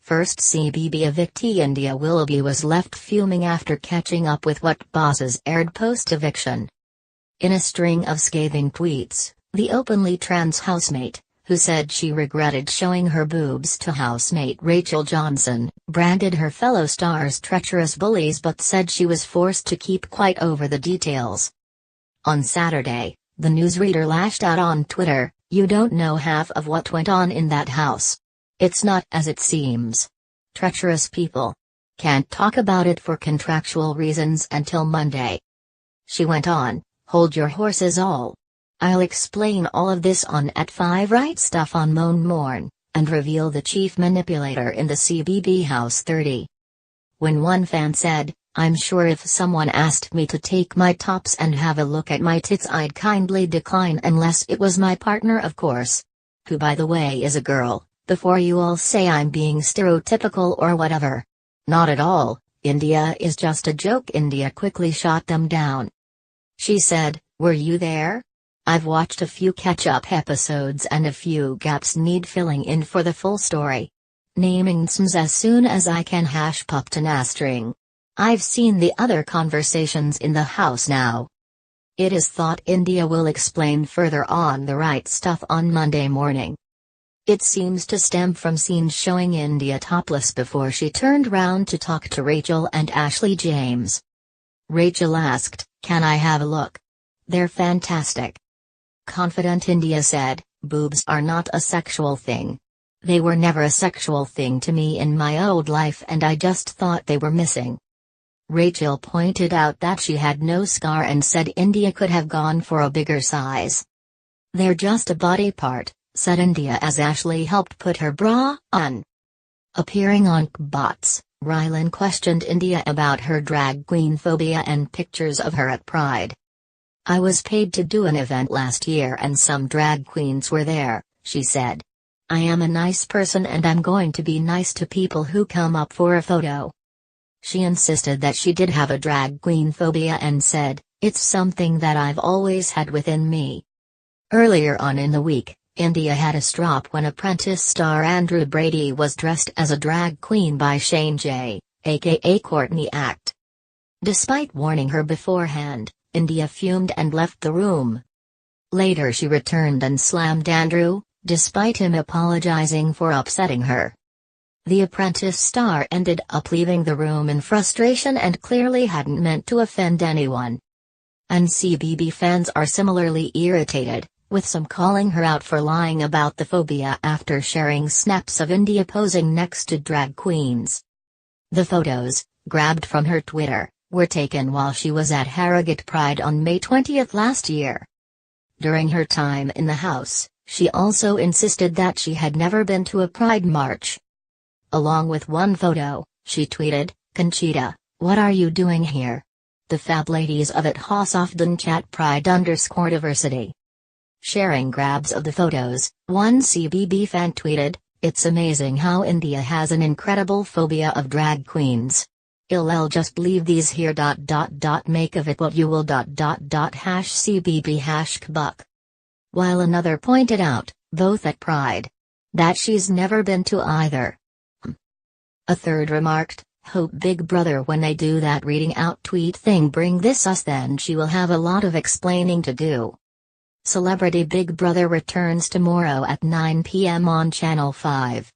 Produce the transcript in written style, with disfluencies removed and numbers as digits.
First CBB evictee India Willoughby was left fuming after catching up with what bosses aired post-eviction. In a string of scathing tweets, the openly trans housemate, who said she regretted showing her boobs to housemate Rachel Johnson, branded her fellow stars treacherous bullies but said she was forced to keep quiet over the details. On Saturday, the newsreader lashed out on Twitter, "You don't know half of what went on in that house. It's not as it seems. Treacherous people. Can't talk about it for contractual reasons until Monday." She went on, "Hold your horses all. I'll explain all of this on @5 Right Stuff on Morn, and reveal the chief manipulator in the CBB House 30. When one fan said, "I'm sure if someone asked me to take my tops and have a look at my tits I'd kindly decline unless it was my partner of course. Who by the way is a girl, before you all say I'm being stereotypical or whatever. Not at all, India is just a joke." India quickly shot them down. She said, "Were you there? I've watched a few catch-up episodes and a few gaps need filling in for the full story. Naming SMs as soon as I can #puptanastring. I've seen the other conversations in the house now." It is thought India will explain further on the Right Stuff on Monday morning. It seems to stem from scenes showing India topless before she turned round to talk to Rachel and Ashley James. Rachel asked, "Can I have a look? They're fantastic." Confident India said, "Boobs are not a sexual thing. They were never a sexual thing to me in my old life and I just thought they were missing." Rachel pointed out that she had no scar and said India could have gone for a bigger size. "They're just a body part," said India as Ashley helped put her bra on. Appearing on Bots, Rylan questioned India about her drag queen phobia and pictures of her at Pride. "I was paid to do an event last year and some drag queens were there," she said. "I am a nice person and I'm going to be nice to people who come up for a photo." She insisted that she did have a drag queen phobia and said, "It's something that I've always had within me." Earlier on in the week, India had a strop when Apprentice star Andrew Brady was dressed as a drag queen by Shane J., aka Courtney Act. Despite warning her beforehand, India fumed and left the room. Later she returned and slammed Andrew, despite him apologizing for upsetting her. The Apprentice star ended up leaving the room in frustration and clearly hadn't meant to offend anyone. And CBB fans are similarly irritated, with some calling her out for lying about the phobia after sharing snaps of India posing next to drag queens. The photos, grabbed from her Twitter, were taken while she was at Harrogate Pride on May 20 last year. During her time in the house, she also insisted that she had never been to a Pride march. Along with one photo, she tweeted, "Conchita, what are you doing here? The fab ladies of it Haas often chat Pride_diversity." Sharing grabs of the photos, one CBB fan tweeted, "It's amazing how India has an incredible phobia of drag queens. I'll just leave these here. Make of it what you will. #CBB #Kbuck." While another pointed out, both at Pride, that she's never been to either. A third remarked, "Hope Big Brother when they do that reading out tweet thing bring this us then she will have a lot of explaining to do." Celebrity Big Brother returns tomorrow at 9 p.m. on Channel 5.